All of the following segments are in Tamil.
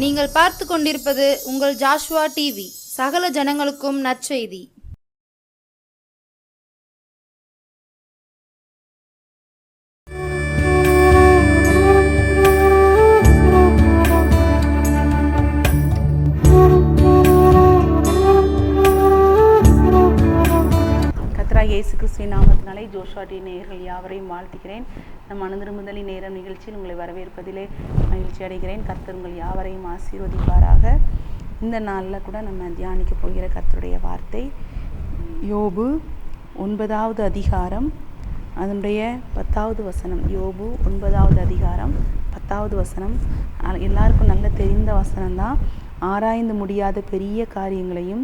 நீங்கள் பார்த்து கொண்டிருப்பது உங்கள் ஜாஷ்வா டிவி. சகல ஜனங்களுக்கும் நற்செய்தி. இயேசு கிறிஸ்துவின் நாமத்தினாலே ஜோஷுவா டிவி நேயர்கள் யாவரையும் வாழ்த்துகிறேன். நம் மனதிரும்புதலின் நேரம் நிகழ்ச்சியில் உங்களை வரவேற்பதிலே மகிழ்ச்சி அடைகிறேன். கர்த்தர் உங்கள் யாவரையும் ஆசீர்வதிப்பாராக. இந்த நாளில் கூட நம்ம தியானிக்க போகிற கர்த்தருடைய வார்த்தை யோபு 9வது அதிகாரம் அதனுடைய 10வது வசனம். யோபு 9வது அதிகாரம் 10வது வசனம் எல்லாருக்கும் நல்ல தெரிந்த வசனம்தான். ஆராய்ந்து முடியாத பெரிய காரியங்களையும்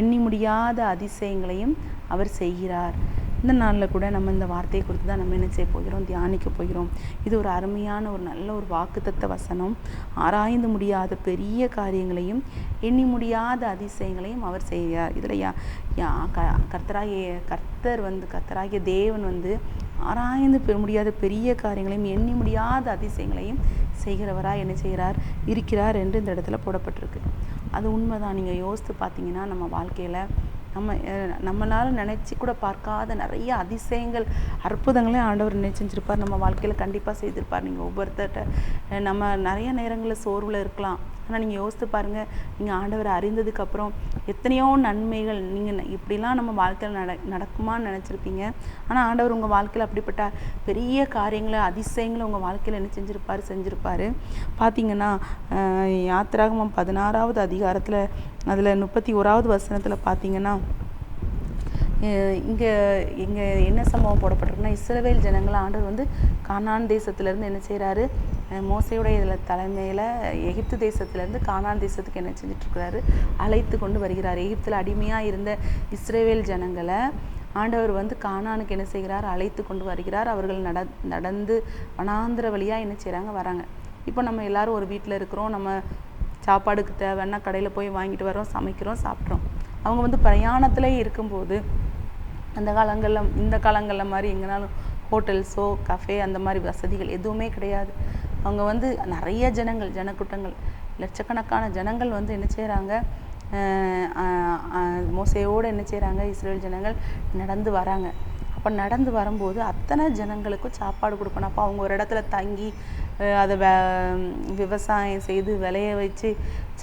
எண்ணி முடியாத அதிசயங்களையும் அவர் செய்கிறார். இந்த நாளில் கூட நம்ம இந்த வார்த்தையை குறித்து தான் நம்ம என்ன செய்ய போகிறோம், தியானிக்க போகிறோம். இது ஒரு அருமையான ஒரு நல்ல ஒரு வாக்குத்தத்த வசனம். ஆராய்ந்து முடியாத பெரிய காரியங்களையும் எண்ணி முடியாத அதிசயங்களையும் அவர் செய்கிறார். இதில் கர்த்தராகிய தேவன் ஆராய்ந்து முடியாத பெரிய காரியங்களையும் எண்ணி முடியாத அதிசயங்களையும் செய்கிறவராக என்ன செய்கிறார், இருக்கிறார் என்று இந்த இடத்துல போடப்பட்டிருக்கு. அது உண்மைதான். நீங்கள் யோசித்து பார்த்தீங்கன்னா நம்ம வாழ்க்கையில் நம்மளால் நினச்சி கூட பார்க்காத நிறைய அதிசயங்கள் அற்புதங்களையும் ஆண்டவர் செஞ்சுருப்பார். நம்ம வாழ்க்கையில் கண்டிப்பாக செய்திருப்பார். நீங்கள் ஒவ்வொருத்தர்கிட்ட நம்ம நிறைய நேரங்களில் சோர்வில் இருக்கலாம். ஆனால் நீங்கள் யோசித்து பாருங்கள், நீங்கள் ஆண்டவரை அறிந்ததுக்கப்புறம் எத்தனையோ நன்மைகள் நீங்கள் இப்படிலாம் நம்ம வாழ்க்கையில் நடக்குமான்னு நினச்சிருப்பீங்க. ஆனால் ஆண்டவர் உங்கள் வாழ்க்கையில் அப்படிப்பட்ட பெரிய காரியங்களை அதிசயங்களை உங்கள் வாழ்க்கையில் என்ன செஞ்சுருப்பார். பார்த்தீங்கன்னா யாத்திராகமம் 16வது அதிகாரத்தில் அதில் 31வது வசனத்தில் பார்த்தீங்கன்னா இங்கே என்ன சம்பவம் போடப்பட்டிருக்குன்னா, இஸ்ரவேல் ஜனங்கள் ஆண்டவர் கானான் தேசத்துலேருந்து என்ன செய்கிறாரு, மோசையுடைய இதில் தலைமையில் எகிப்து தேசத்துலேருந்து கானான் தேசத்துக்கு என்ன செஞ்சிட்ருக்கிறாரு, அழைத்து கொண்டு வருகிறார். எகிப்தில் அடிமையாக இருந்த இஸ்ரவேல் ஜனங்களை ஆண்டவர் கானானுக்கு என்ன செய்கிறார், அழைத்து கொண்டு வருகிறார். அவர்கள் நடந்து வனாந்திர வழியாக என்ன செய்கிறாங்க, வராங்க. இப்போ நம்ம எல்லோரும் ஒரு வீட்டில் இருக்கிறோம். நம்ம சாப்பாடுக்கு தேவைன்னா கடையில் போய் வாங்கிட்டு வரோம், சமைக்கிறோம், சாப்பிட்றோம். அவங்க பிரயாணத்திலே இருக்கும்போது இந்த காலங்களில் மாதிரி எங்கேனாலும் ஹோட்டல்ஸோ கஃபே அந்த மாதிரி வசதிகள் எதுவுமே கிடையாது. அவங்க நிறைய ஜனக்கூட்டங்கள், லட்சக்கணக்கான ஜனங்கள் என்ன செய்கிறாங்க, மோசையோடு என்ன செய்கிறாங்க, இஸ்ரேல் ஜனங்கள் நடந்து வராங்க. அப்போ நடந்து வரும்போது அத்தனை ஜனங்களுக்கும் சாப்பாடு கொடுக்கணும். அப்போ அவங்க ஒரு இடத்துல தங்கி அதை விவசாயம் செய்து விளைய வச்சு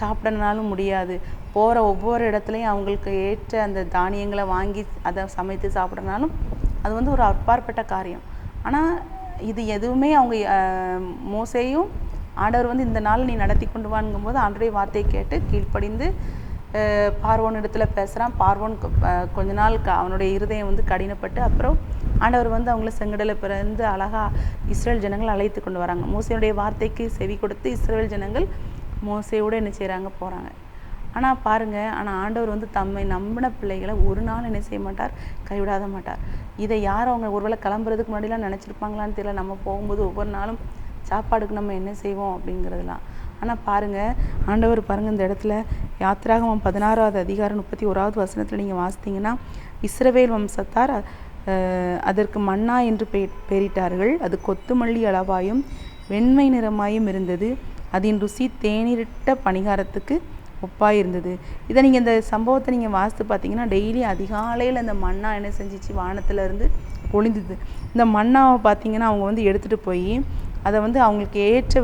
சாப்பிடனாலும் முடியாது. போகிற ஒவ்வொரு இடத்துலையும் அவங்களுக்கு ஏற்ற அந்த தானியங்களை வாங்கி அதை சமைத்து சாப்பிடனாலும் அது ஒரு அப்பாற்பட்ட காரியம். ஆனால் இது எதுவுமே அவங்க மோசேயும் ஆண்டவர் இந்த நாள் நீ நடத்தி கொண்டு வாங்கும்போது ஆண்டருடைய வார்த்தையை கேட்டு கீழ்ப்படிந்து பார்வோன் இடத்துல பேசுகிறான். பார்வோன் கொஞ்ச நாள் அவனுடைய இருதயம் கடினப்பட்டு அப்புறம் ஆண்டவர் அவங்கள செங்கடலை பிறந்து அழகாக இஸ்ரேல் ஜனங்கள் அழைத்து கொண்டு வராங்க. மோசையுடைய வார்த்தைக்கு செவி கொடுத்து இஸ்ரேல் ஜனங்கள் மோசையோடு என்ன செய்கிறாங்க, போகிறாங்க. ஆனால் பாருங்கள், ஆனால் ஆண்டவர் தம்மை நம்பின பிள்ளைகளை ஒரு நாள் என்ன செய்ய மாட்டார், கைவிடாத மாட்டார். இதை யார் அவங்க ஒருவேளை கிளம்புறதுக்கு முன்னாடிலாம் நினச்சிருப்பாங்களான்னு தெரியல. நம்ம போகும்போது ஒவ்வொரு நாளும் சாப்பாடுக்கு நம்ம என்ன செய்வோம் அப்படிங்கிறதுலாம். ஆனால் பாருங்கள், ஆண்டவர் பாருங்கள் இந்த இடத்துல யாத்திராகமம் 16வது அதிகாரம் 31வது வசனத்தில் நீங்கள் வாசித்தீங்கன்னா, இஸ்ரவேல் வம்சத்தார் அதற்கு மன்னா என்று பெயரிட்டார்கள். அது கொத்துமல்லி அளவாயும் வெண்மை நிறமாயும் இருந்தது. அதன் ருசி தேநீரிட்ட பணிகாரத்துக்கு ஒப்பாக இருந்தது. இதை நீங்கள் இந்த சம்பவத்தை நீங்கள் வாசித்து பார்த்தீங்கன்னா, டெய்லி அதிகாலையில் அந்த மன்னா என்ன செஞ்சிச்சு, வானத்திலேருந்து பொழிந்தது. இந்த மன்னாவை பார்த்தீங்கன்னா அவங்க எடுத்துகிட்டு போய் அதை அவங்களுக்கு ஏற்ற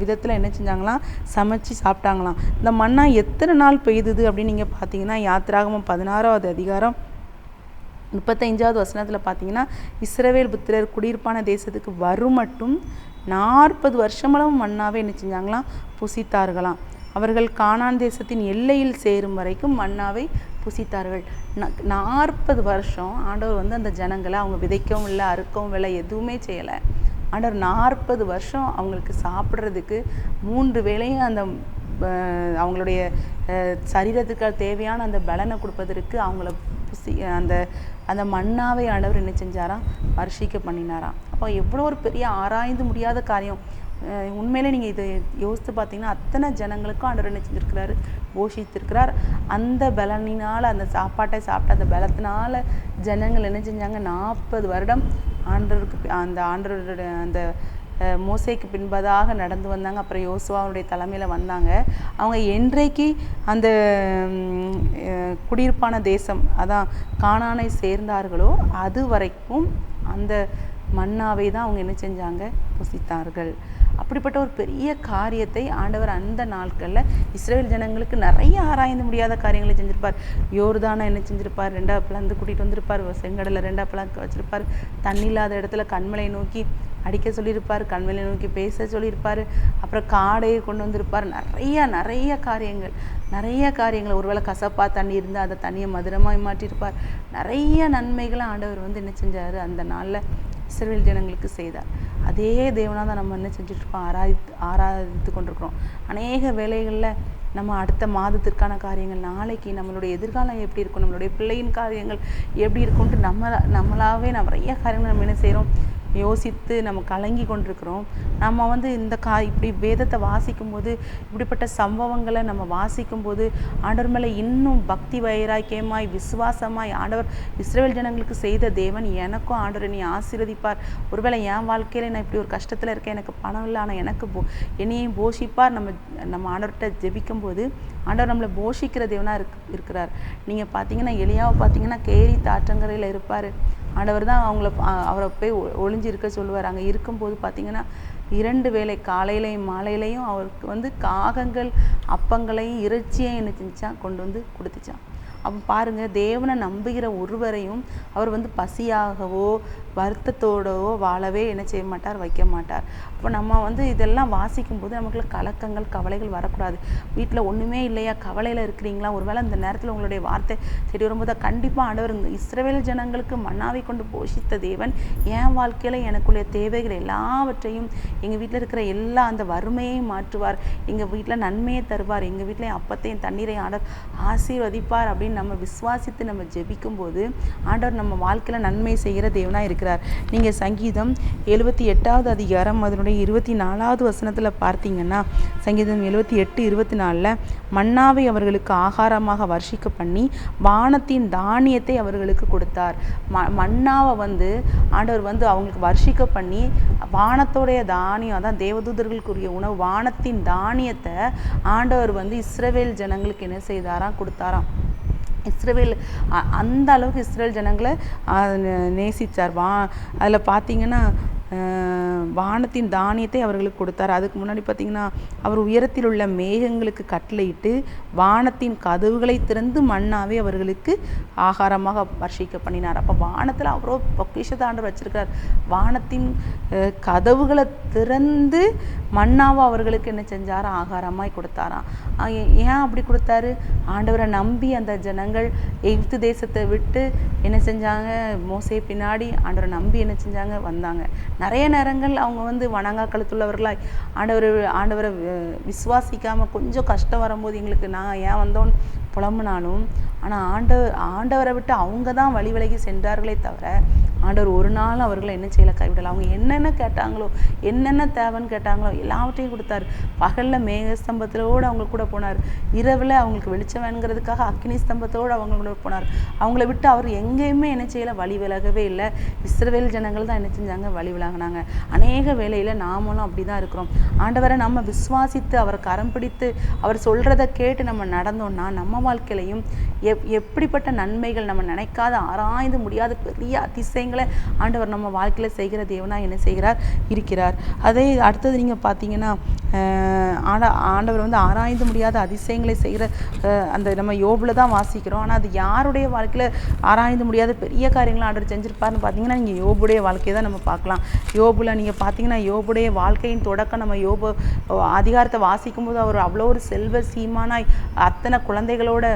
விதத்தில் என்ன செஞ்சாங்களாம், சமைச்சு சாப்பிட்டாங்களாம். இந்த மன்னா எத்தனை நாள் பெய்தது அப்படின்னு நீங்கள் பார்த்தீங்கன்னா, யாத்திராகமம் 16வது அதிகாரம் 35வது வசனத்தில் பார்த்தீங்கன்னா, இஸ்ரவேல் புத்திரர் குடியிருப்பான தேசத்துக்கு வரும் மட்டும் 40 வருஷமெல்லாம் மன்னாவை என்ன செஞ்சாங்களாம், புசித்தார்களாம். அவர்கள் கானான் தேசத்தின் எல்லையில் சேரும் வரைக்கும் மன்னாவை புசித்தார்கள். 40 வருஷம் ஆண்டவர் அந்த ஜனங்களை அவங்க விதைக்கவும் இல்லை, அறுக்கவும் இல்லை, எதுவுமே செய்யலை. ஆண்டவர் 40 வருஷம் அவங்களுக்கு சாப்பிட்றதுக்கு 3 வேளையும் அந்த அவங்களுடைய சரீரத்துக்கு தேவையான அந்த பலனை கொடுப்பதற்கு அவங்கள அந்த மன்னாவை ஆண்டவர் என்ன செஞ்சாராம், வருஷிக்க பண்ணினாராம். அப்போ எவ்வளோ ஒரு பெரிய ஆராய்ந்து முடியாத காரியம். உண்மையிலே நீங்கள் இதை யோசித்து பார்த்தீங்கன்னா, அத்தனை ஜனங்களுக்கும் ஆண்டவர் என்ன செஞ்சுருக்கிறாரு, போஷித்திருக்கிறார். அந்த பலனினால், அந்த சாப்பாட்டை சாப்பிட்ட அந்த பலத்தினால ஜனங்கள் என்ன செஞ்சாங்க, 40 வருடம் ஆண்டவருக்கு அந்த மோசேக்கு பின்பதாக நடந்து வந்தாங்க. அப்புறம் யோசுவாவுடைய தலைமையில் வந்தாங்க. அவங்க என்றைக்கு அந்த குடியிருப்பான தேசம் அதான் கானானை சேர்ந்தார்களோ அது வரைக்கும் அந்த மன்னாவை தான் அவங்க என்ன செஞ்சாங்க, புசித்தார்கள். அப்படிப்பட்ட ஒரு பெரிய காரியத்தை ஆண்டவர் அந்த நாட்களில் இஸ்ரேல் ஜனங்களுக்கு நிறைய ஆராய்ந்து முடியாத காரியங்களை செஞ்சிருப்பார். யோர்தானை என்ன செஞ்சிருப்பார், 2 பிளந்து கூட்டிகிட்டு வந்திருப்பார். செங்கடலை 2 பிளந்து வச்சிருப்பார். தண்ணி இல்லாத இடத்துல கண்மலை நோக்கி அடிக்க சொல்லியிருப்பார், கண்மலை நோக்கி பேச சொல்லியிருப்பார். அப்புறம் காடையை கொண்டு வந்திருப்பார். நிறைய காரியங்கள் ஒருவேளை கசப்பா தண்ணி இருந்தால் அந்த தண்ணியை மதுரமாய் மாற்றியிருப்பார். நிறைய நன்மைகளை ஆண்டவர் என்ன செஞ்சார், அந்த நாளில் இஸ்ரவேல் ஜனங்களுக்கு செய்தார். அதே தேவனாக தான் நம்ம என்ன செஞ்சுட்ருக்கோம், ஆராதித்து கொண்டிருக்கிறோம். அநேக வேலைகளில் நம்ம அடுத்த மாதத்திற்கான காரியங்கள், நாளைக்கு நம்மளுடைய எதிர்காலம் எப்படி இருக்கும், நம்மளுடைய பிள்ளையின் காரியங்கள் எப்படி இருக்கும்ன்ட்டு நம்மளாவே நிறைய காரியங்கள் நம்ம என்ன செய்கிறோம், யோசித்து நம்ம கலங்கி கொண்டிருக்கிறோம். நம்ம இந்த இப்படி வேதத்தை வாசிக்கும்போது, இப்படிப்பட்ட சம்பவங்களை நம்ம வாசிக்கும்போது ஆண்டவர் மேலே இன்னும் பக்தி வைராக்கியமாய் விசுவாசமாய் ஆண்டவர் இஸ்ரவேல் ஜனங்களுக்கு செய்த தேவன் எனக்கும் ஆண்டவர் நீ ஆசீர்வதிப்பார். ஒருவேளை என் வாழ்க்கையில் நான் இப்படி ஒரு கஷ்டத்தில் இருக்கேன், எனக்கு பணம் இல்லை, ஆனால் எனக்கு என்னையும் போஷிப்பார். நம்ம ஆண்டவர்கிட்ட ஜெபிக்கும்போது ஆண்டவர் நம்மளை போஷிக்கிற தேவனாக இருக்கிறார். நீங்கள் பார்த்தீங்கன்னா எலியாவை பார்த்தீங்கன்னா கேரி தாற்றங்கரையில் இருப்பார். ஆண்டவர் தான் அவரை போய் ஒளிஞ்சிருக்க சொல்லுவார். அங்கே இருக்கும்போது பார்த்தீங்கன்னா 2 வேளை காலையிலையும் மாலையிலையும் அவருக்கு காகங்கள் அப்பங்களையும் இறைச்சியையும் என்ன செஞ்சான், கொண்டு கொடுத்துச்சான். அப்போ பாருங்கள், தேவனை நம்புகிற ஒருவரையும் அவர் பசியாகவோ வருத்தத்தோடவோ வாழவே என்ன செய்ய மாட்டார், வைக்க மாட்டார். அப்போ நம்ம இதெல்லாம் வாசிக்கும்போது நமக்குள்ள கலக்கங்கள் கவலைகள் வரக்கூடாது. வீட்டில் ஒன்றுமே இல்லையா, கவலையில் இருக்கிறீங்களா, ஒருவேளை இந்த நேரத்தில் உங்களுடைய வார்த்தை சரி வரும்போது கண்டிப்பாக ஆண்டவர் இஸ்ரவேல் ஜனங்களுக்கு மன்னாவை கொண்டு போஷித்த தேவன் என் வாழ்க்கையில் எனக்குள்ள தேவைகள் எல்லாவற்றையும், எங்கள் வீட்டில் இருக்கிற எல்லா அந்த வறுமையையும் மாற்றுவார், எங்கள் வீட்டில் நன்மையை தருவார், எங்கள் வீட்டில் அப்பத்தையும் தண்ணீரையும் ஆண்டவர் ஆசீர்வதிப்பார் அப்படின்னு நம்ம விசுவாசித்து நம்ம ஜெபிக்கும்போது ஆண்டவர் நம்ம வாழ்க்கையில் நன்மை செய்கிற தேவனாக இருக்கிறார். நீங்கள் சங்கீதம் 78வது அதிகாரம் அதனுடைய 24வது வசனத்தில் பார்த்தீங்கன்னா, சங்கீதம் 78:24 மன்னாவை அவர்களுக்கு ஆகாரமாக வர்ஷிக்க பண்ணி வானத்தின் தானியத்தை அவர்களுக்கு கொடுத்தார். மன்னாவை ஆண்டவர் அவங்களுக்கு வர்ஷிக்க பண்ணி வானத்தோடைய தானியம், அதான் தேவதூதர்களுக்குரிய உணவு, வானத்தின் தானியத்தை ஆண்டவர் இஸ்ரவேல் ஜனங்களுக்கு என்ன செய்தாராம், கொடுத்தாராம். இஸ்ரவேல் அந்த அளவுக்கு இஸ்ரவேல் ஜனங்களை நேசித்தார். அதில் பார்த்தீங்கன்னா வானத்தின் தானியத்தை அவர்களுக்கு கொடுத்தார். அதுக்கு முன்னாடி பார்த்தீங்கன்னா அவர் உயரத்தில் உள்ள மேகங்களுக்கு கட்டளையிட்டு வானத்தின் கதவுகளை திறந்து மன்னாவே அவர்களுக்கு ஆகாரமாக வர்ஷிக்க பண்ணினார். அப்போ வானத்தில் அவரோ பொக்கிஷத்தை ஆண்டவர் வச்சிருக்கிறார். வானத்தின் கதவுகளை திறந்து மன்னாவை அவர்களுக்கு என்ன செஞ்சாரா, ஆகாரமாய் கொடுத்தாராம். ஏன் அப்படி கொடுத்தாரு, ஆண்டவரை நம்பி அந்த ஜனங்கள் எகிப்து தேசத்தை விட்டு என்ன செஞ்சாங்க, மோசே பின்னாடி ஆண்டவரை நம்பி என்ன செஞ்சாங்க, வந்தாங்க. நிறைய நேரங்கள் அவங்க வணங்கா கழுத்துள்ளவர்களாய் ஆண்டவரை விசுவாசிக்காமல் கொஞ்சம் கஷ்டம் வரும்போது எங்களுக்கு நான் ஏன் வந்தோன்னு புலம்புனாலும், ஆனால் ஆண்டவரை விட்டு அவங்க தான் வழி விலகி சென்றார்களே தவிர ஆண்டவர் ஒரு நாள் அவர்களை என்ன செய்யலை, கைவிடலை. அவங்க என்னென்ன கேட்டாங்களோ, என்னென்ன தேவைன்னு கேட்டாங்களோ எல்லாவற்றையும் கொடுத்தாரு. பகலில் மேக ஸ்தம்பத்தோடு அவங்க கூட போனார், இரவில் அவங்களுக்கு வெளிச்சம் வேணுங்கிறதுக்காக அக்னி ஸ்தம்பத்தோடு அவங்களோட போனார். அவங்கள விட்டு அவர் எங்கேயுமே என்ன செய்யலை, வழி விலகவே இல்லை. இஸ்ரவேல் ஜனங்கள் தான் என்ன செஞ்சாங்க, வழி விலகினாங்க. அநேக வேளையில் நாமளும் அப்படி தான் இருக்கிறோம். ஆண்டவரை நம்ம விசுவாசித்து அவரை கரம் பிடித்து அவர் சொல்கிறத கேட்டு நம்ம நடந்தோம்னா நம்ம வாழ்க்கையிலையும் எப்படிப்பட்ட நன்மைகள் நம்ம நினைக்காத ஆராய்ந்து முடியாத பெரிய அதிசயங்களை ஆண்டவர் நம்ம வாழ்க்கையில் செய்கிற தேவனாக என்ன செய்கிறார், இருக்கிறார். அதே அடுத்தது நீங்கள் பார்த்தீங்கன்னா ஆண்டவர் ஆராய்ந்து முடியாத அதிசயங்களை செய்கிற அந்த நம்ம யோபுல தான் வாசிக்கிறோம். ஆனால் அது யாருடைய வாழ்க்கையில் ஆராய்ந்து முடியாத பெரிய காரியங்களை ஆண்டவர் செஞ்சுருப்பாருன்னு பார்த்தீங்கன்னா நீங்கள் யோபுடைய வாழ்க்கையை தான் நம்ம பார்க்கலாம். யோபுல நீங்கள் பார்த்தீங்கன்னா யோபுடைய வாழ்க்கையின் தொடக்கம் நம்ம யோபு அதிகாரத்தை வாசிக்கும்போது அவர் அவ்வளோ ஒரு செல்வ சீமானாய் அத்தனை குழந்தைகளோட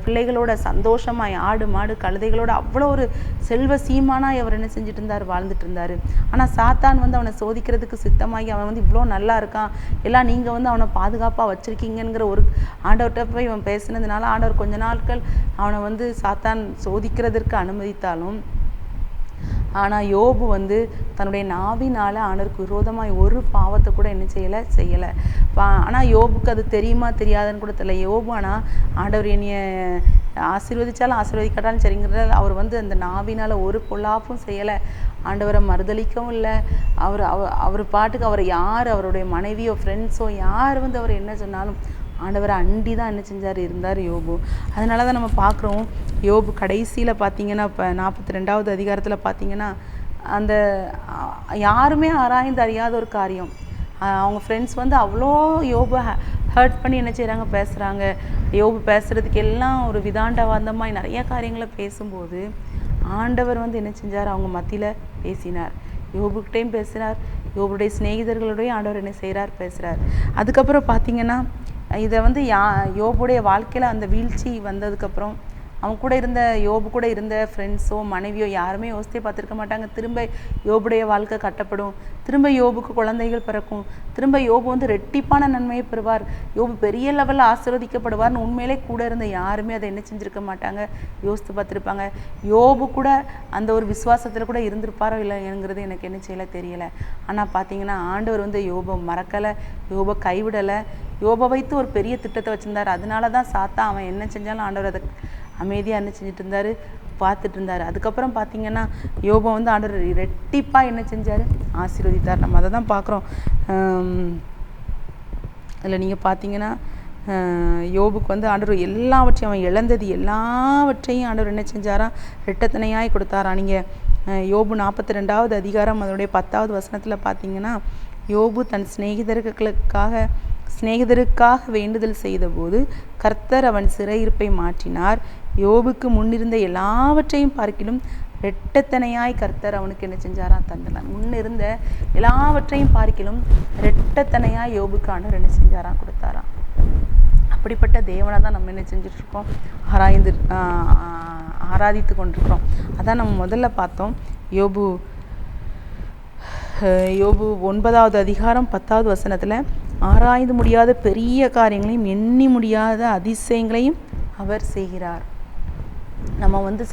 பிள்ளைகளோட சந்தோஷமாய் ஆடு மாடு கழுதைகளோட அவ்வளோ ஒரு செல்வ சீமானாய் அவர் என்ன செஞ்சுட்டு இருந்தார், வாழ்ந்துட்டு இருந்தார். ஆனால் சாத்தான் அவனை சோதிக்கிறதுக்கு சித்தமாகி அவன் இவ்வளோ நல்லா இருக்கான், எல்லாம் நீங்கள் அவனை பாதுகாப்பாக வச்சுருக்கீங்கிற ஒரு ஆண்டவர்கிட்ட போய் இவன் பேசினதுனால ஆண்டவர் கொஞ்ச நாட்கள் அவனை சாத்தான் சோதிக்கிறதற்கு அனுமதித்தாலும், ஆனால் யோபு தன்னுடைய நாவினால் ஆண்டவருக்கு விரோதமாக ஒரு பாவத்தை கூட என்ன செய்யலை. ஆனால் யோபுக்கு அது தெரியுமா தெரியாதுன்னு கூட தெரியல. யோபு ஆனால் ஆண்டவர் என்னைய ஆசீர்வதிச்சாலும் ஆசீர்வதிக்காட்டாலும் சரிங்கிறத அவர் வந்து அந்த நாவினால் ஒரு பொல்லாப்பும் செய்யலை. ஆண்டவரை மறுதளிக்கவும் இல்லை. அவர் பாட்டுக்கு அவரை யார், அவருடைய மனைவியோ ஃப்ரெண்ட்ஸோ யார் வந்து அவர் என்ன சொன்னாலும் ஆண்டவரை அண்டி தான் என்ன செஞ்சார் இருந்தார் யோபு. அதனால தான் நம்ம பார்க்குறோம் யோபு கடைசியில் பார்த்தீங்கன்னா இப்போ 42வது அதிகாரத்தில் பார்த்தீங்கன்னா அந்த யாருமே ஆராய்ந்து அறியாத ஒரு காரியம், அவங்க ஃப்ரெண்ட்ஸ் வந்து அவ்வளோ யோபை ஹர்ட் பண்ணி என்ன செய்கிறாங்க, பேசுகிறாங்க. யோபு பேசுகிறதுக்கு எல்லாம் ஒரு விதாண்டவாதமாக நிறைய காரியங்களை பேசும்போது ஆண்டவர் வந்து என்ன செஞ்சார், அவங்க மத்தியில் பேசினார். யோபுக்கிட்டையும் பேசினார், யோபுடைய சிநேகிதர்களுடையும் ஆண்டவர் என்ன செய்கிறார், பேசுகிறார். அதுக்கப்புறம் பார்த்தீங்கன்னா இதை வந்து யோபுடைய வாழ்க்கையில் அந்த வீழ்ச்சி வந்ததுக்கப்புறம் அவங்க கூட இருந்த யோபு கூட இருந்த ஃப்ரெண்ட்ஸோ மனைவியோ யாருமே யோசித்தே பார்த்துருக்க மாட்டாங்க. திரும்ப யோபுடைய வாழ்க்கை கட்டப்படும், திரும்ப யோபுக்கு குழந்தைகள் பிறக்கும், திரும்ப யோபு வந்து ரெட்டிப்பான நன்மையை பெறுவார், யோபு பெரிய லெவலில் ஆசீர்வதிக்கப்படுவார்னு உண்மையிலே கூட இருந்த யாருமே அதை என்ன செஞ்சுருக்க மாட்டாங்க, யோசித்து பார்த்துருப்பாங்க. யோபு கூட அந்த ஒரு விசுவாசத்தில் கூட இருந்திருப்பாரோ இல்லைங்கிறது எனக்கு என்ன செய்யலை தெரியலை. ஆனால் பார்த்தீங்கன்னா ஆண்டவர் வந்து யோபை மறக்கலை, யோபை கைவிடலை. யோபை வைத்து ஒரு பெரிய திட்டத்தை வச்சுருந்தார். அதனால தான் சாத்தா அவன் என்ன செஞ்சாலும் ஆண்டவர் அதை அமைதியாக என்ன செஞ்சுட்டு இருந்தார், பார்த்துட்டு இருந்தார். அதுக்கப்புறம் பார்த்தீங்கன்னா யோபை வந்து ஆண்டவர் ரெட்டிப்பாக என்ன செஞ்சார், ஆசீர்வதித்தார். நம்ம அதை தான் பார்க்குறோம். அதில் நீங்கள் பார்த்தீங்கன்னா யோபுக்கு வந்து ஆண்டவர் எல்லாவற்றையும் அவன் இழந்தது எல்லாவற்றையும் ஆண்டவர் என்ன செஞ்சாராம், ரெட்டத்தனையாய் கொடுத்தாரா. நீங்கள் யோபு 42வது அதிகாரம் அதனுடைய 10வது வசனத்தில் பார்த்தீங்கன்னா யோபு தன் சிநேகிதருக்காக வேண்டுதல் செய்தபோது கர்த்தர் அவன் சிறையிருப்பை மாற்றினார். யோபுக்கு முன்னிருந்த எல்லாவற்றையும் பார்க்கிலும் ரெட்டத்தனையாய் கர்த்தர் அவனுக்கு என்ன செஞ்சாராம், தந்தார். முன்னிருந்த எல்லாவற்றையும் பார்க்கிலும் ரெட்டத்தனையாய் யோபுக்கு ஆண்டவர் என்ன செஞ்சாராம், கொடுத்தாராம். அப்படிப்பட்ட தேவனை தான் நம்ம என்ன செஞ்சிட்ருக்கோம், ஆராதித்து கொண்டிருக்கிறோம். அதான் நம்ம முதல்ல பார்த்தோம். யோபு 9வது அதிகாரம் 10வது வசனத்தில் ஆராய்ந்து முடியாத பெரிய காரியங்களையும் எண்ணி முடியாத அதிசயங்களையும் அவர் செய்கிறார். நம்ம வந்து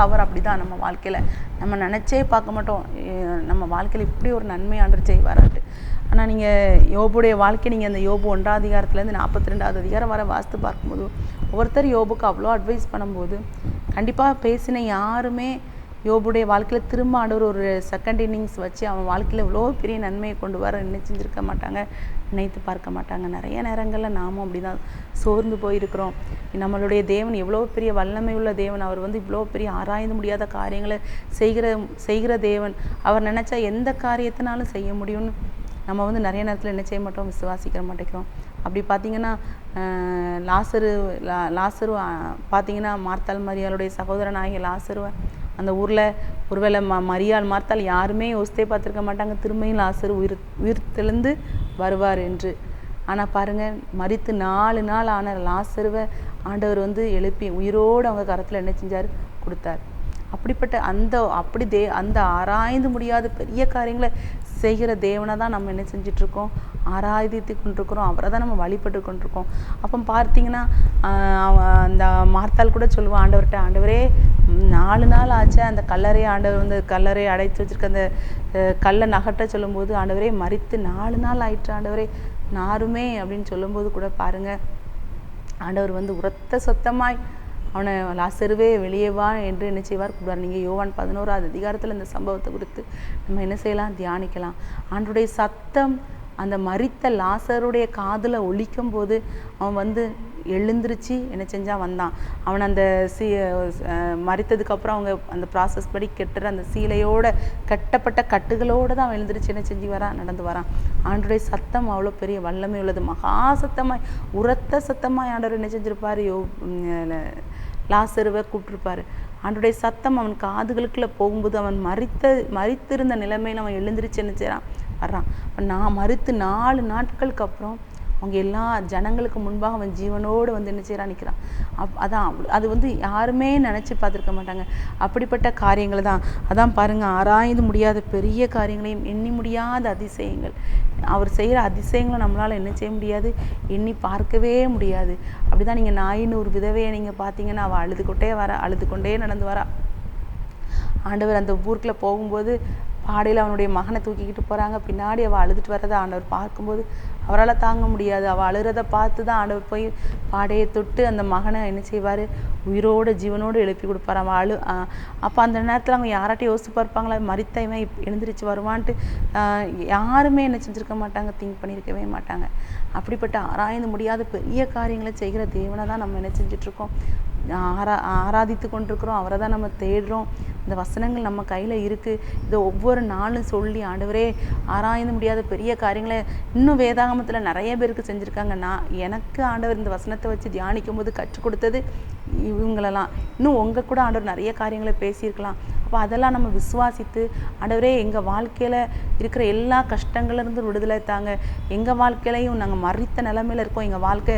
அவர் அப்படி தான் நம்ம வாழ்க்கையில் நம்ம நினச்சே பார்க்க மாட்டோம், நம்ம வாழ்க்கையில் இப்படி ஒரு நன்மை ஆண்டவர் செய்வாராட்டு. ஆனால் நீங்கள் யோபுடைய வாழ்க்கை நீங்கள் அந்த யோபு 1வது அதிகாரத்துலேருந்து 42வது அதிகாரம் வர வாசித்து பார்க்கும்போது ஒவ்வொருத்தர் யோபுக்கு அவ்வளோ அட்வைஸ் பண்ணும்போது கண்டிப்பாக பேசின யாருமே யோபுடைய வாழ்க்கையில் திரும்ப ஆண்டவர் ஒரு செகண்ட் இன்னிங்ஸ் வச்சு அவன் வாழ்க்கையில் இவ்வளோ பெரிய நன்மையை கொண்டு வர என்ன செஞ்சுருக்க மாட்டாங்க, நினைத்து பார்க்க மாட்டாங்க. நிறைய நேரங்களில் நாமும் அப்படி தான் சோர்ந்து போயிருக்கிறோம். நம்மளுடைய தேவன் எவ்வளோ பெரிய வல்லமை உள்ள தேவன், அவர் வந்து இவ்வளோ பெரிய ஆராய்ந்து முடியாத காரியங்களை செய்கிற தேவன். அவர் நினச்சா எந்த காரியத்தினாலும் செய்ய முடியும்னு நம்ம வந்து நிறைய நேரத்தில் என்ன செய்ய மாட்டோம், விசுவாசிக்க மாட்டேங்கிறோம். அப்படி பார்த்தீங்கன்னா லாசரு பார்த்தீங்கன்னா மார்த்தாள் மரியாளுடைய சகோதரனாகிய லாசருவை அந்த ஊரில் ஒருவேளை மரியாள் மார்த்தாள் யாருமே யோசித்தே பார்த்துருக்க மாட்டாங்க திரும்பியும் லாசரு உயிர் தெழுந்து வருவார் என்று. ஆனால் பாருங்கள், மரித்து 4 நாள் ஆன லாசருவை ஆண்டவர் வந்து எழுப்பி உயிரோடு அவங்க கரத்தில் என்ன செஞ்சார், கொடுத்தார். அப்படிப்பட்ட அந்த ஆராய்ந்து முடியாத பெரிய காரியங்களை செய்கிற தேவனை தான் நம்ம என்ன செஞ்சிட்ருக்கோம், ஆராய்த்து கொண்டிருக்கிறோம். அவரை தான் நம்ம வழிபட்டு கொண்டிருக்கோம். அப்போ பார்த்தீங்கன்னா அந்த மார்த்தாள் கூட சொல்லுவான் ஆண்டவர்கிட்ட, ஆண்டவரே 4 நாள் ஆச்சு அந்த கல்லறையை ஆண்டவர் வந்து கல்லறையை அடைத்து வச்சுருக்க அந்த கல்லை நகட்ட சொல்லும்போது ஆண்டவரே மரித்து 4 நாள் ஆயிற்று ஆண்டவரே நாருமே அப்படின்னு சொல்லும்போது கூட பாருங்கள், ஆண்டவர் வந்து உரத்த சத்தமாய் அவனை லாசருவே வெளியே வா என்று என்ன செய்வார், கூப்பிடுவார். நீங்கள் யோவான் 11வது அதிகாரத்தில் இந்த சம்பவத்தை குறித்து நம்ம என்ன செய்யலாம், தியானிக்கலாம். ஆண்டவருடைய சத்தம் அந்த மரித்த லாசருடைய காதில் ஒலிக்கும் போது அவன் வந்து எழுந்திருச்சு என்ன செஞ்சால் வந்தான். அவன் அந்த மரித்ததுக்கப்புறம் அவங்க அந்த ப்ராசஸ் படி கெட்டுற அந்த சீலையோட கட்டப்பட்ட கட்டுகளோடு தான் அவன் எழுந்திரிச்சு என்ன செஞ்சு நடந்து வரான். ஆண்டவருடைய சத்தம் அவ்வளோ பெரிய வல்லமை உள்ளது. மகா சத்தமாய் உரத்த சத்தமாய் ஆண்டவர் என்ன செஞ்சிருப்பார், லாசருவை கூப்பிட்டுருப்பார். ஆண்டவருடைய சத்தம் அவன் காதுகளுக்குள்ளே போகும்போது அவன் மரித்திருந்த நிலைமையில் அவன் எழுந்திரிச்சு என்ன செய்கிறான், வர்றான். நான் மரித்து 4 நாட்களுக்கு அப்புறம் அவங்க எல்லா ஜனங்களுக்கு முன்பாக அவன் ஜீவனோடு வந்து என்ன செய்கிறான், நிற்கிறான். அது வந்து யாருமே நினச்சி பார்த்துருக்க மாட்டாங்க. அப்படிப்பட்ட காரியங்கள் தான். அதான் பாருங்கள், ஆராய்ந்து முடியாத பெரிய காரியங்களையும் எண்ணி முடியாத அதிசயங்கள், அவர் செய்கிற அதிசயங்களை நம்மளால் என்ன செய்ய முடியாது, எண்ணி பார்க்கவே முடியாது. அப்படி தான் நீங்கள் நாயின்னு ஒரு விதவையை நீங்கள் பார்த்தீங்கன்னா அவள் அழுது கொண்டே நடந்து வரா. ஆண்டவர் அந்த ஊருக்குள்ளே போகும்போது பாடையில் அவனுடைய மகனை தூக்கிக்கிட்டு போகிறாங்க. பின்னாடி அவள் அழுதுட்டு வர்றதை ஆண்டவர் பார்க்கும்போது அவரால் தாங்க முடியாது. அவள் அழுகிறத பார்த்து தான் ஆண்டவர் போய் பாடையை தொட்டு அந்த மகனை என்ன செய்வார், உயிரோடு ஜீவனோடு எழுப்பி கொடுப்பார். அவள் அப்போ அந்த நேரத்தில் அவங்க யாராட்டையும் யோசிச்சு பார்ப்பாங்களா, மரித்த இவன் எழுந்திரிச்சு வருவான்ட்டு யாருமே என்ன செஞ்சுருக்க மாட்டாங்க, திங்க் பண்ணியிருக்கவே மாட்டாங்க. அப்படிப்பட்ட ஆராய்ந்து முடியாத பெரிய காரியங்களை செய்கிற தேவனை தான் நம்ம என்ன செஞ்சிட்ருக்கோம், ஆராதித்து கொண்டிருக்கிறோம். அவரை தான் நம்ம தேடுறோம். இந்த வசனங்கள் நம்ம கையில் இருக்குது. இதை ஒவ்வொரு நாளும் சொல்லி ஆண்டவரே ஆராய்ந்து முடியாத பெரிய காரியங்களை இன்னும் வேதாகமத்தில் நிறைய பேருக்கு செஞ்சுருக்காங்க. எனக்கு ஆண்டவர் இந்த வசனத்தை வச்சு தியானிக்கும் போது கற்றுக் கொடுத்தது இவங்களெல்லாம். இன்னும் உங்கள் கூட ஆண்டவர் நிறைய காரியங்களை பேசியிருக்கலாம். அப்போ அதெல்லாம் நம்ம விசுவாசித்து ஆண்டவரே எங்கள் வாழ்க்கையில் இருக்கிற எல்லா கஷ்டங்கள்லேருந்து விடுதலை தாங்க, எங்கள் வாழ்க்கையிலையும் நாங்கள் மறித்த நிலைமையில் இருக்கோம், எங்கள் வாழ்க்கை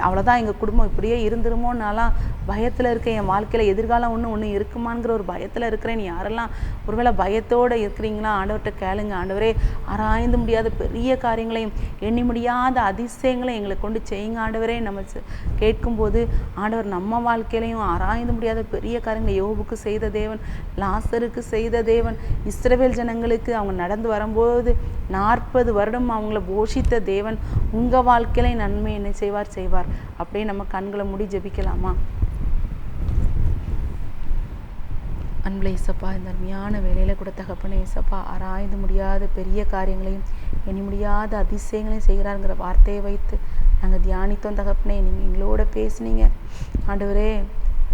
அவ்வளோதான், எங்கள் குடும்பம் இப்படியே இருந்துருமோன்னாலாம் பயத்தில் இருக்கேன், என் வாழ்க்கையில் எதிர்காலம் ஒன்று இருக்குமாங்கிற ஒரு பயத்தில் இருக்கிறேன். யாரெல்லாம் ஒருவேளை பயத்தோடு இருக்கிறீங்களா, ஆண்டவர்கிட்ட கேளுங்க. ஆண்டவரே ஆராய்ந்து முடியாத பெரிய காரியங்களையும் எண்ணி முடியாத அதிசயங்களையும் எங்களை கொண்டு செய்யுங்க ஆண்டவரே. நம்ம கேட்கும்போது ஆண்டவர் நம்ம வாழ்க்கையிலையும் ஆராய்ந்து முடியாத பெரிய காரியங்களை யோபுக்கு செய்த தேவன், லாசருக்கு செய்த தேவன், இஸ்ரவேல் ஜனங்களுக்கு அவங்க நடந்து வரும்போது 40 வருடம் அவங்கள போஷித்த தேவன் உங்கள் வாழ்க்கையில நன்மை என்ன செய்வார். அப்படியே நம்ம கண்களை மூடி ஜெபிக்கலாமா? அன்புள்ள இயேசப்பா, இந்த அருமையான வேலையில் கூட தகப்பனே இயேசப்பா, ஆராய்ந்து முடியாத பெரிய காரியங்களையும் எண்ணி முடியாத அதிசயங்களையும் செய்கிறாருங்கிற வார்த்தையை வைத்து நாங்கள் தியானித்தோம் தகப்பனே. நீங்கள் எங்களோட பேசுனீங்க ஆண்டவரே.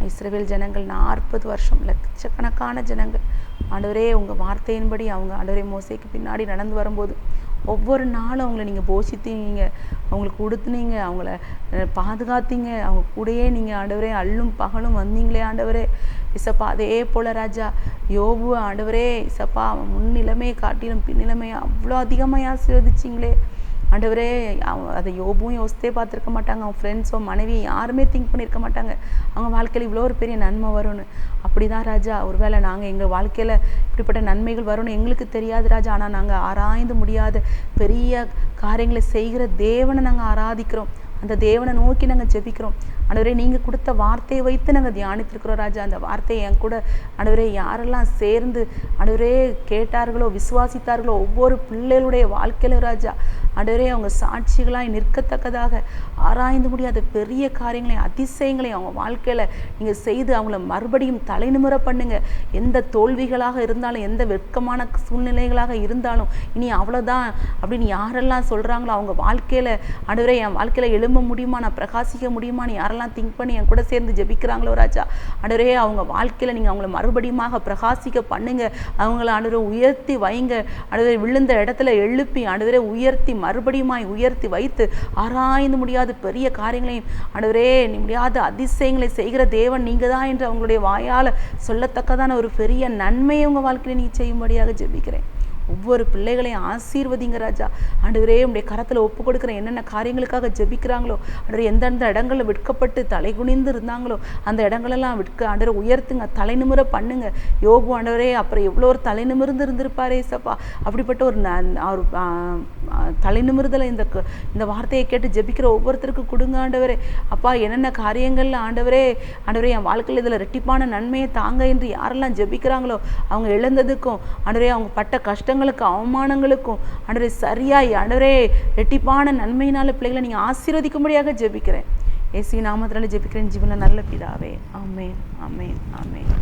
இஸ்ரவேல் ஜனங்கள் 40 வருஷம் லட்சக்கணக்கான ஜனங்கள் ஆண்டவரே உங்கள் வார்த்தையின்படி அவங்க ஆண்டவரே மோசேக்கு பின்னாடி நடந்து வரும்போது ஒவ்வொரு நாளும் அவங்கள நீங்கள் போஷித்தீங்க, அவங்களுக்கு கொடுத்துனீங்க, அவங்கள பாதுகாத்தீங்க, அவங்க கூடயே நீங்கள் ஆண்டவரே அள்ளும் பகலும் வந்தீங்களே ஆண்டவரே இசப்பா. அதே போல் ராஜா யோபு ஆண்டவரே இசப்பா, அவன் முன்னிலைமையை காட்டிலும் பின்னிலைமையை அவ்வளோ அதிகமாக ஆசீர்வதிச்சிங்களே ஆண்டவரே. அதை யோபும் யோசித்தே பார்த்துருக்க மாட்டாங்க, அவன் ஃப்ரெண்ட்ஸோ மனைவி யாருமே திங்க் பண்ணியிருக்க மாட்டாங்க அவங்க வாழ்க்கையில் இவ்வளோ ஒரு பெரிய நன்மை வரும்னு. அப்படி தான் ராஜா, ஒருவேளை நாங்கள் எங்கள் வாழ்க்கையில் இப்படிப்பட்ட நன்மைகள் வரும்னு எங்களுக்கு தெரியாது ராஜா. ஆனால் நாங்கள் ஆராய்ந்து முடியாத பெரிய காரியங்களை செய்கிற தேவனை நாங்கள் ஆராதிக்கிறோம், அந்த தேவனை நோக்கி நாங்கள் ஜெபிக்கிறோம் ஆண்டவரே. நீங்கள் கொடுத்த வார்த்தையை வைத்து நாங்கள் தியானித்திருக்கிறோம் ராஜா. அந்த வார்த்தையை என் கூட ஆண்டவரே யாரெல்லாம் சேர்ந்து ஆண்டவரே கேட்டார்களோ விசுவாசித்தார்களோ ஒவ்வொரு பிள்ளைகளுடைய வாழ்க்கையில ராஜா ஆண்டவரே அவங்க சாட்சிகளாய் நிற்கத்தக்கதாக ஆராய்ந்து முடியாத பெரிய காரியங்களை அதிசயங்களை அவங்க வாழ்க்கையில் நீங்கள் செய்து அவங்கள மறுபடியும் தலைநிமிர பண்ணுங்க. எந்த தோல்விகளாக இருந்தாலும் எந்த வெட்கமான சூழ்நிலைகளாக இருந்தாலும் இனி அவ்வளோதான் அப்படின்னு யாரெல்லாம் சொல்கிறாங்களோ அவங்க வாழ்க்கையில் ஆண்டவரே என் வாழ்க்கையில் எழும்ப முடியுமா, நான் பிரகாசிக்க முடியுமான்னு யாரெல்லாம் திங்க் பண்ணி என் கூட சேர்ந்து ஜெபிக்கிறாங்களோ ராஜா ஆண்டவரே அவங்க வாழ்க்கையில் நீங்கள் அவங்கள மறுபடியுமாக பிரகாசிக்க பண்ணுங்க. அவங்கள ஆண்டவரை உயர்த்தி வைங்க ஆண்டவரை, விழுந்த இடத்துல எழுப்பி ஆண்டவரை உயர்த்தி மறுபடியுமாய் உயர்த்தி வைத்து ஆராய்ந்து முடியாத பெரிய காரியங்களையும் ஆண்டவரே முடியாத அதிசயங்களை செய்கிற தேவன் நீங்கள் தான் என்று அவங்களுடைய வாயால் சொல்லத்தக்கதான ஒரு பெரிய நன்மையை உங்கள் வாழ்க்கையில் நீங்கள் செய்யும்படியாக ஜெபிக்கிறேன். ஒவ்வொரு பிள்ளைகளையும் ஆசீர்வதிங்க ராஜா ஆண்டவரே. உடைய கரத்தில் ஒப்பு கொடுக்குற என்னென்ன காரியங்களுக்காக ஜெபிக்கிறாங்களோ ஆண்டவரே, எந்தெந்த இடங்களில் விற்கப்பட்டு தலை குனிந்து இருந்தாங்களோ அந்த இடங்களெல்லாம் ஆண்டவரை உயர்த்துங்க, தலை நிமிர பண்ணுங்க. யோபு ஆண்டவரே அப்புறம் எவ்வளோ ஒரு தலை நிமிர்ந்து இருந்திருப்பாரே சப்பா. அப்படிப்பட்ட ஒரு தலை நிமிர்தலை இந்த வார்த்தையை கேட்டு ஜெபிக்கிற ஒவ்வொருத்தருக்கு கொடுங்க ஆண்டவரே. அப்பா என்னென்ன காரியங்கள்ல ஆண்டவரே என் வாழ்க்கையில் இதில் ரெட்டிப்பான நன்மையை தாங்க என்று யாரெல்லாம் ஜெபிக்கிறாங்களோ அவங்க இழந்ததுக்கும் ஆண்டவரே அவங்க பட்ட கஷ்டங்களுக்கு அவமானங்களுக்கும் ஆண்டவரே சரியாய் ஆண்டவரே ரெட்டிப்பான நன்மையினால பிள்ளைகளை நீங்கள் ஆசீர்வதிக்கும்படியாக ஜெபிக்கிறேன். இயேசு நாமத்தினால ஜெபிக்கிறேன் ஜீவன நல்ல பிதாவே. ஆமென், ஆமென், ஆமென்.